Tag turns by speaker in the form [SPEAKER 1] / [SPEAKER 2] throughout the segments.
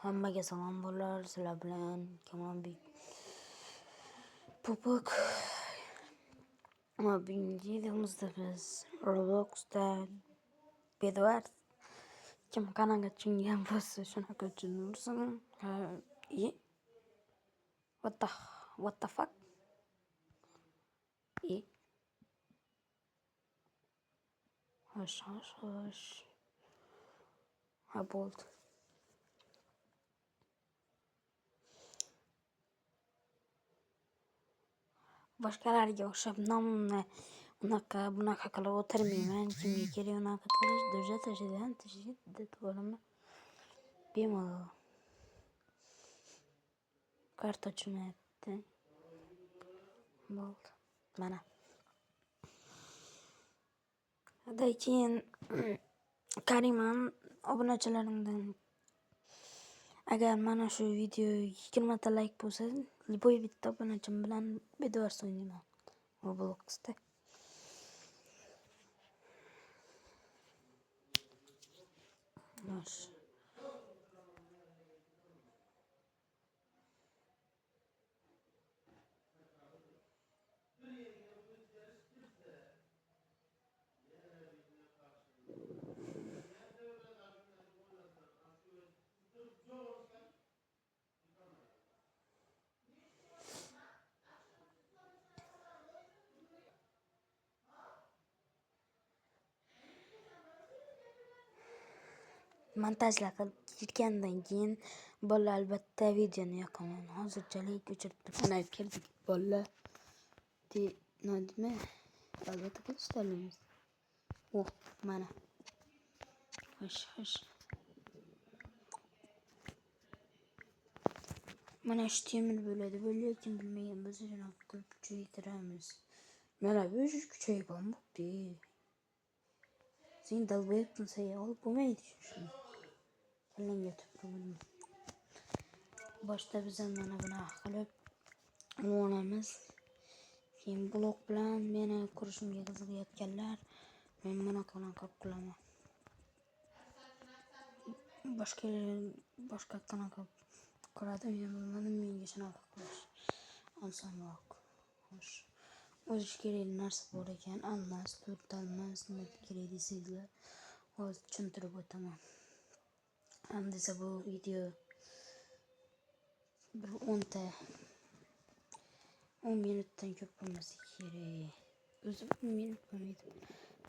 [SPEAKER 1] Hammaga salom bo'llar. Sizlar bilan Kamolbek Popok. Bugungi videomizda biz Robloxda Bedwars kim kanalga tushungan bo'lsa shunaqa uchun ursin. What the fuck? Hoş. Ha bo'ldi. Boshqalarga o'xshab nomimni bunaqa qilib o'tirmayman. Kimga kerak unaqa qilish, dujatajidan deb olaman. Bemalol. Karta jo'natdi. Bo'ldi. Mana. Keyin Kariman obunachilarimdan agar mana shu video 20 ta like bo'lsa, liboy bitta obunachim bilan Bedwars o'ynayman Robloxda. Yosh. Montajlar qilib ketgandan keyin bolalar albatta videoni yoqaman. Hozirchalik o'chirib turib kirdik bolalar. Nima? Albatta qilishlarimiz. Mana. Xo'sh. Mana shu temir bo'ladi. Lekin bilmagan bo'lsa shunaqa qilib kuchaytiramiz. Mana bu kuchaygan bo'pti. Sen dalbayapsan, olib bo'lmaydi shuni. Kalanga tupurdim. Boshda biz mana bunaqa qilib olamiz. Keyin blok bilan meni ko'rishimga qiziqayotganlar, men bunaqa qilib qilaman. Boshqa qanaqa qiladi, men bilmadim, menga shunaqa qilish osonroq. Xo'sh. O'zish kerak narsa bor ekan, almas, to'rtalmas, nima kerak deysizlar, hozir tushuntirib o'taman. Hamda bu video bir 10 minutdan ko'p bo'lmasa kerak. O'zi 10 minut bo'lmaydi.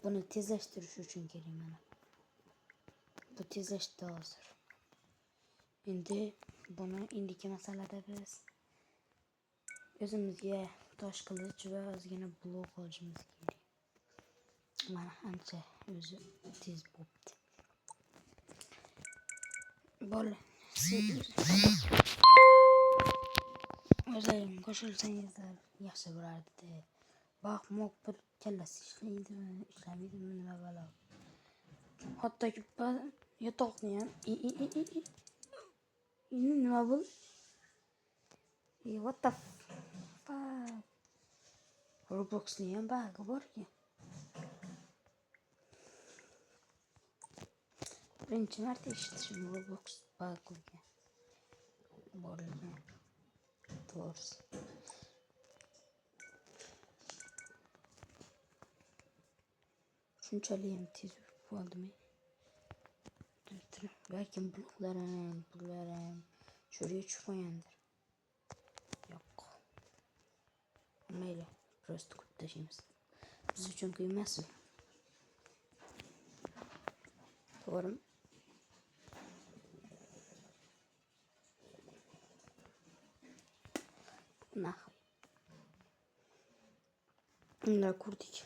[SPEAKER 1] Buni tezlashtirish uchun kerak mana. Bu tezlashdi hozir. Endi buni indiki masalada biz o'zimizga tosh qilich va ozgina blok olishimiz kerak. Mana ancha o'zi tez bo'pti. Bo'l. O'zlaring qo'shilsangizlar yaxshi bo'lardi. Moq bir kallasi ishlaydimi nima balo. Hattoki yotoqni ham nima bo'l? What the fuck? Robloxni ham bug'i bor-ku. Birinchi marta eshitishim Roblox bug'i borligini. To'g'risi. Shunchalik ham tez bo'ldimi? Balkim bloklarim sho'rga tushib qo'yandir. Yo'q. Mayli, prosta qo'yib tashlaymiz. Biz uchun emas. To'g'rimi? Nahvoy. Unda ko'rdik.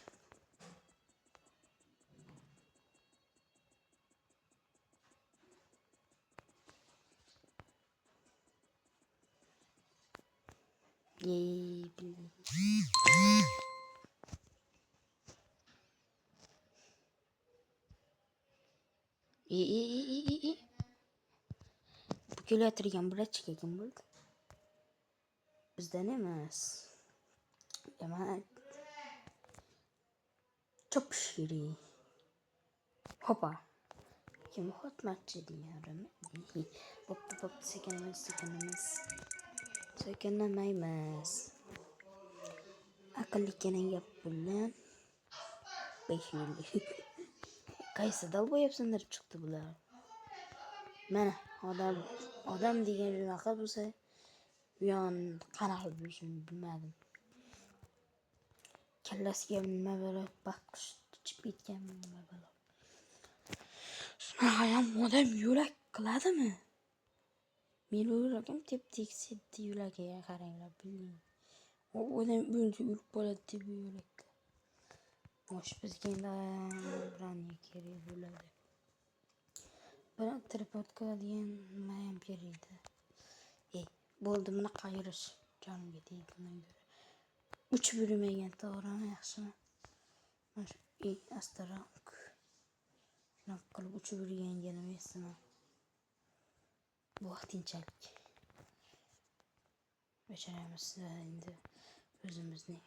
[SPEAKER 1] Bu kelayotgan brachka kim bo'ldi? Bizdan emas. Demak, chopish kerak. Hopa. Kim hotmatçı diyorum. Hop sekenemeyiz. Akıllı kenen yap bilen. 5 yıl. Kaysı dal boyapsınlar çıktı bular. Mana adam degan shunaqa bo'lsa, bu yon qanaqa bo'lishini bilmadim. Kallasiga nima bo'lib baqqish chiqib ketganmi nima bo'lib. Shunaqa ham odam yo'lak qiladimi? Men o'ylagim tep-tekis yo'lagiga qaranglar biling. O odam buncha urib qoladi deb yo'lakka. Mosh bizga endi kerak bo'ladi. Bana tripodga degan nima ham beradi. Bo'ldi buni qayirish jonimga tegdi menga göre. Uch bo'lmagan to'g'rimi yaxshimi? Mana astaroq. Shunaqa qilib uch bo'lganga nima estaman. Bu vaqtinchalik. Bajaramiz endi o'zimizni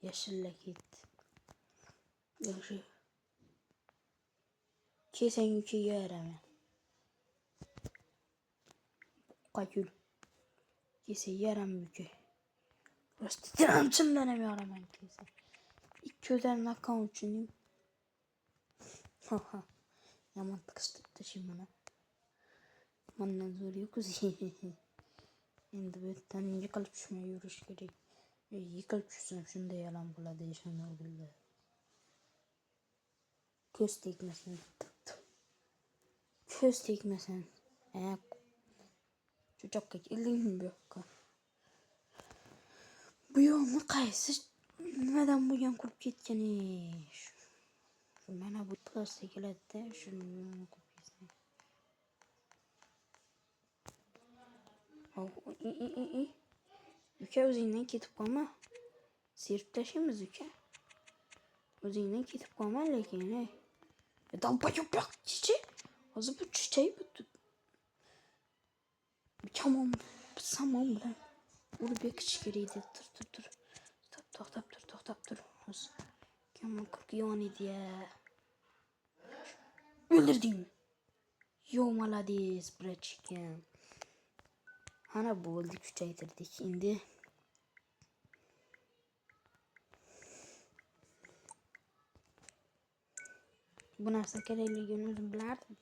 [SPEAKER 1] yashillak ketdi. Yo'shi kesang uchiga yaraman. Qayul. Kese yaram mükü. Rastı canım çınlanam yaraman kese. İlk gözlerin akkan uçunayım. Haha. Yaman tıkıştık da şimdi bana. Mandan zor yok kızı. Endi böytten yıkılıp düşmeye yürüyüş gerek. Yıkılıp düşsem şunda yalan bula değişen oldu. Köz tekmesin. Köz tekmesin. Çok ilgim yok. Bu yolunu qaysi nimadan bo'lgan qurib ketgan ish. Mana bu plastik keladi, shuni qurib ketsin. Uka o'zingdan ketib qolma. Serib tashlaymiz uka. O'zingdan ketib qolma lekin. Dalpa yo'q chichi. Hozir bu chichey bu. Tamam. Samon bilan urib bekish kerak edi. Tur. To'xtab tur. Hozir kamon qurqiyon edi ya. O'ldirdingmi? Yo, malades, bratchikim. Ana bo'ldi, kuchaytirdik endi. Bu narsa kerakligini o'zim bilardim.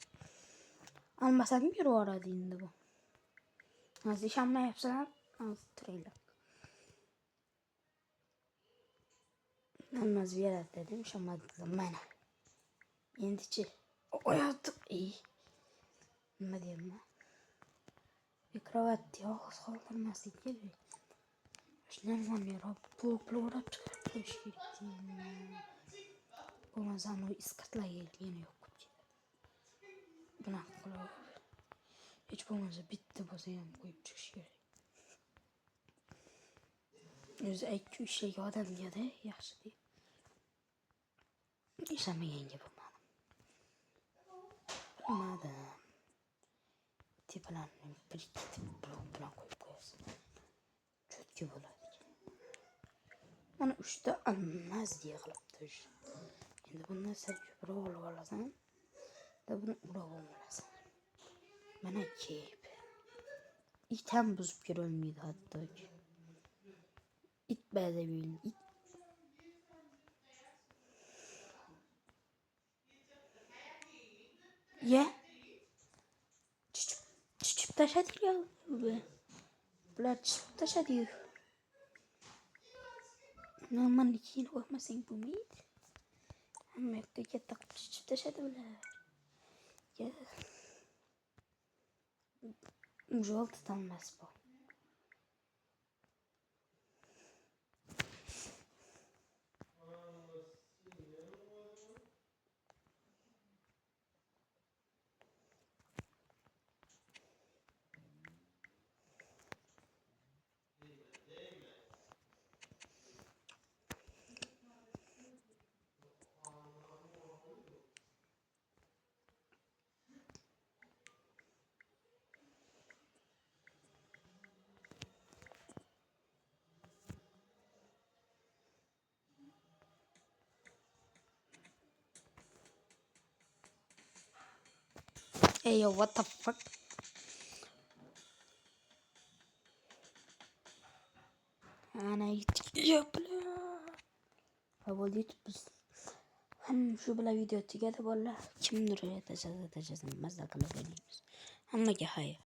[SPEAKER 1] Almasam yuraveradi endi bu. Hozir ishonmayapsizlar? Hozir turinglar. Almaz beradi dedim, ishonmadilar. Mana. Endi-chi oyoqtiq. Nima deyapman? Mikrovatni yolg'iz qoldirmaslik kerak. Normalniroq blok chiqarib qo'yish kerak. Bo'lmasa iskatlarga yana yo'q ketadi. Bunaqa qilib hech bo'lmasa bitta bo'lsa ham qo'yib chiqish kerak. O'zi aytchu ishlagan odamga-da yaxshi deb. Ishlamaganga bo'lmadim. Tepalarni bir-ikki blok bilan qo'yib qo'yasiz. Cho'tki bo'ladi. Mana 3 ta almas deya qilibdi. Endi bundan sal ko'proq olib olasan. Da buni urab olasan. Mana keyp. It ham buzib kirolmaydi hatto. It ba'zi bil. Ya. Çiçip taşadı ya. Bular çiçip taşadı. Normal ikini koymasan bo'lmaydi. Hamma yoqqa katta qilib chishib tashadi ular. Jo'lt tanmas bu. Hey yo, what the fuck? Ana yapla. Kabul et biz. Hem şu bile video tugadi bolalar. Kimdir eteceğiz mazza qilib o'ynaymiz. Hammaga xayr.